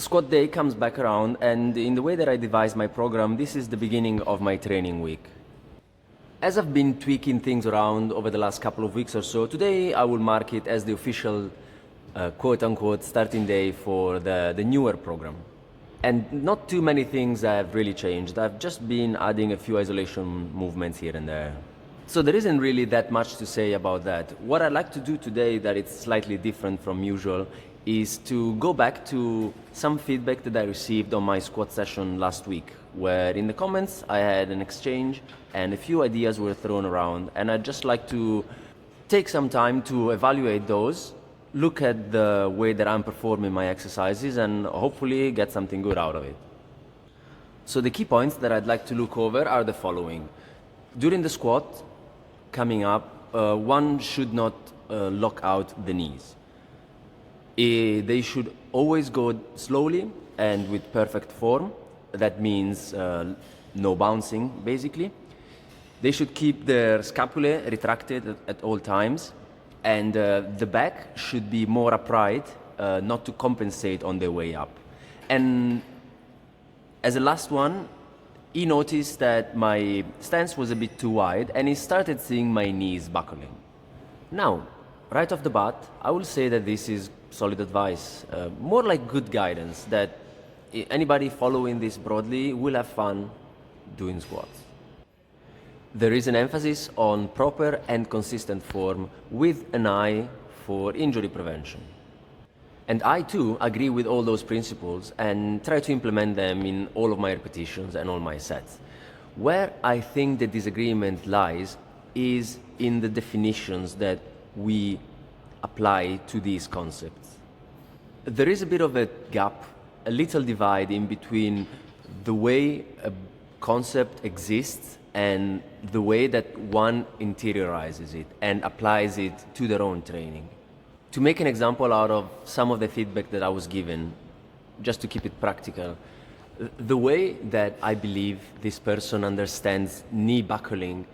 Squat day comes back around, and in the way that I devised my program, this is the beginning of my training week. As I've been tweaking things around over the last couple of weeks or so, today I will mark it as the official quote-unquote starting day for the newer program. And not too many things have really changed. I've just been adding a few isolation movements here and there. So there isn't really that much to say about that. What I'd like to do today that it's slightly different from usual is to go back to some feedback that I received on my squat session last week, where in the comments I had an exchange and a few ideas were thrown around, and I'd just like to take some time to evaluate those, look at the way that I'm performing my exercises, and hopefully get something good out of it. So the key points that I'd like to look over are the following. During the squat coming up, one should not lock out the knees. They should always go slowly and with perfect form. That means no bouncing, basically. They should keep their scapulae retracted at all times, and the back should be more upright, not to compensate on their way up. And as a last one, he noticed that my stance was a bit too wide, and he started seeing my knees buckling. Now, right off the bat, I will say that this is solid advice, more like good guidance, that anybody following this broadly will have fun doing squats. There is an emphasis on proper and consistent form with an eye for injury prevention. And I too agree with all those principles and try to implement them in all of my repetitions and all my sets. Where I think the disagreement lies is in the definitions that we apply to these concepts. There is a bit of a gap, a little divide in between the way a concept exists and the way that one interiorizes it and applies it to their own training. To make an example out of some of the feedback that I was given, just to keep it practical, the way that I believe this person understands knee buckling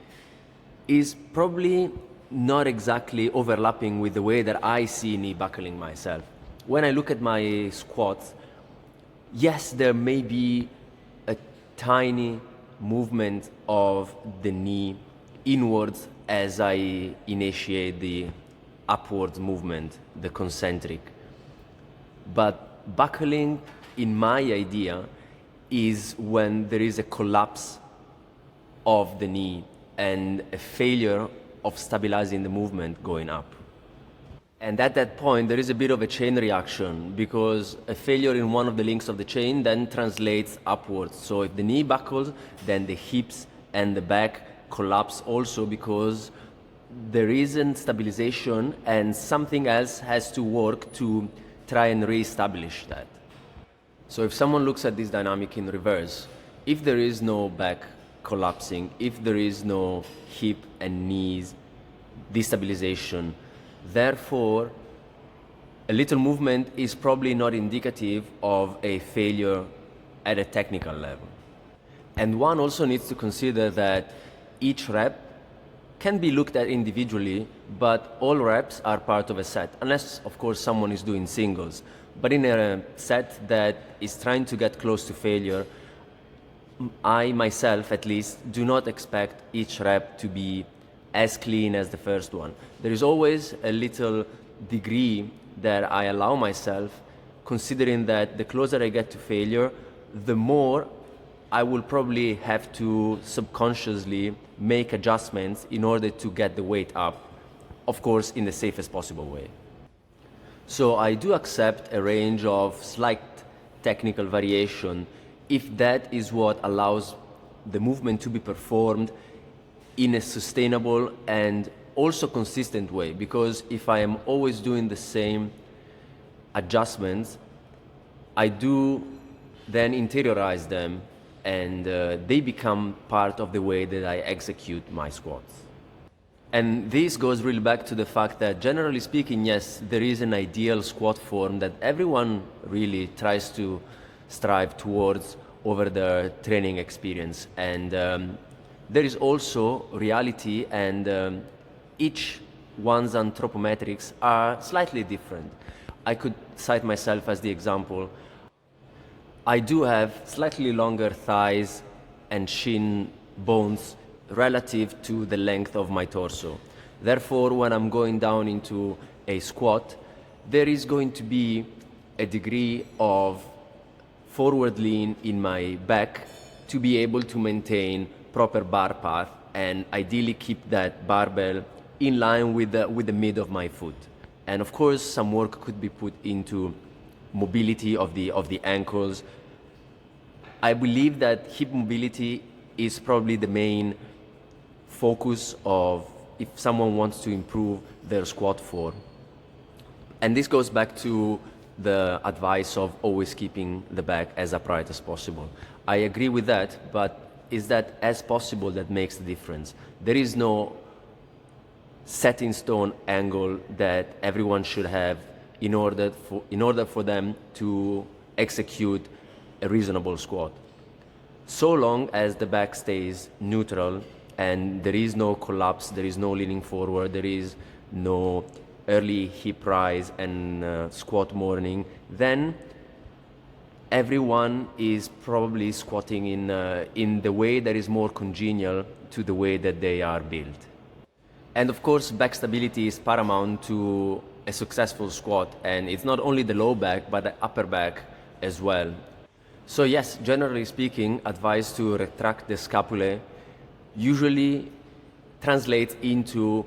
is probably not exactly overlapping with the way that I see knee buckling myself. When I look at my squats, yes, there may be a tiny movement of the knee inwards as I initiate the upwards movement, the concentric. But buckling, in my idea, is when there is a collapse of the knee and a failure of stabilizing the movement going up. And at that point, there is a bit of a chain reaction, because a failure in one of the links of the chain then translates upwards. So if the knee buckles, then the hips and the back collapse also, because there isn't stabilization and something else has to work to try and re-establish that. So if someone looks at this dynamic in reverse, if there is no back collapsing, if there is no hip and knees destabilization, therefore a little movement is probably not indicative of a failure at a technical level. And one also needs to consider that each rep can be looked at individually, but all reps are part of a set, unless of course someone is doing singles. But in a set that is trying to get close to failure, I myself at least do not expect each rep to be as clean as the first one. There is always a little degree that I allow myself, considering that the closer I get to failure, the more I will probably have to subconsciously make adjustments in order to get the weight up, of course in the safest possible way. So I do accept a range of slight technical variation if that is what allows the movement to be performed in a sustainable and also consistent way. Because if I am always doing the same adjustments, I do then interiorize them, and they become part of the way that I execute my squats. And this goes really back to the fact that, generally speaking, yes, there is an ideal squat form that everyone really tries to strive towards over their training experience. And there is also reality, and each one's anthropometrics are slightly different. I could cite myself as the example. I do have slightly longer thighs and shin bones relative to the length of my torso. Therefore, when I'm going down into a squat, there is going to be a degree of forward lean in my back to be able to maintain proper bar path and ideally keep that barbell in line with the mid of my foot. And of course, some work could be put into mobility of the ankles. I believe that hip mobility is probably the main focus of if someone wants to improve their squat form. And this goes back to the advice of always keeping the back as upright as possible. I agree with that, but is that as possible that makes the difference? There is no set in stone angle that everyone should have in order for them to execute a reasonable squat. So long as the back stays neutral and there is no collapse, there is no leaning forward, there is no early hip rise and squat morning, then everyone is probably squatting in the way that is more congenial to the way that they are built. And of course, back stability is paramount to a successful squat, and it's not only the low back, but the upper back as well. So yes, generally speaking, advice to retract the scapulae usually translates into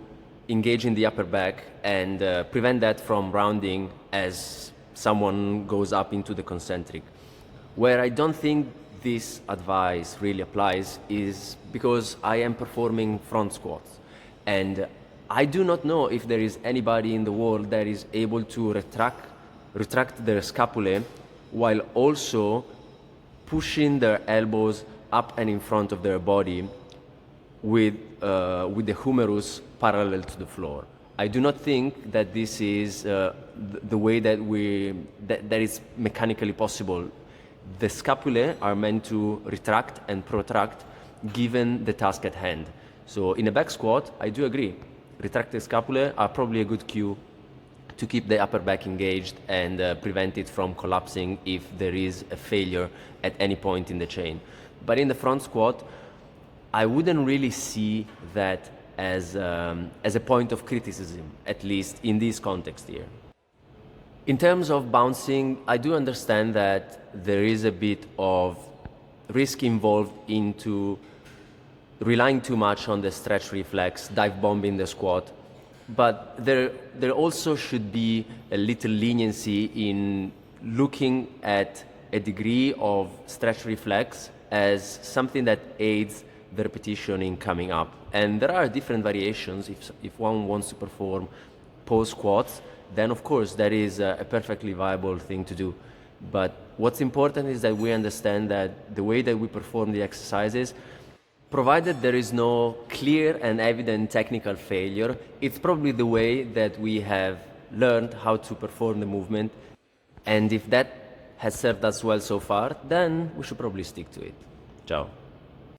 engaging the upper back and prevent that from rounding as someone goes up into the concentric. Where I don't think this advice really applies is because I am performing front squats. And I do not know if there is anybody in the world that is able to retract their scapulae while also pushing their elbows up and in front of their body with the humerus parallel to the floor. I do not think that this is the way that is mechanically possible. The scapulae are meant to retract and protract given the task at hand. So in a back squat, I do agree. Retracted scapulae are probably a good cue to keep the upper back engaged and prevent it from collapsing if there is a failure at any point in the chain. But in the front squat, I wouldn't really see that as a point of criticism, at least in this context here. In terms of bouncing, I do understand that there is a bit of risk involved into relying too much on the stretch reflex, dive bombing the squat, but there also should be a little leniency in looking at a degree of stretch reflex as something that aids the repetition in coming up. And there are different variations. If one wants to perform pose squats, then of course that is a perfectly viable thing to do. But what's important is that we understand that the way that we perform the exercises, provided there is no clear and evident technical failure, it's probably the way that we have learned how to perform the movement. And if that has served us well so far, then we should probably stick to it. Ciao.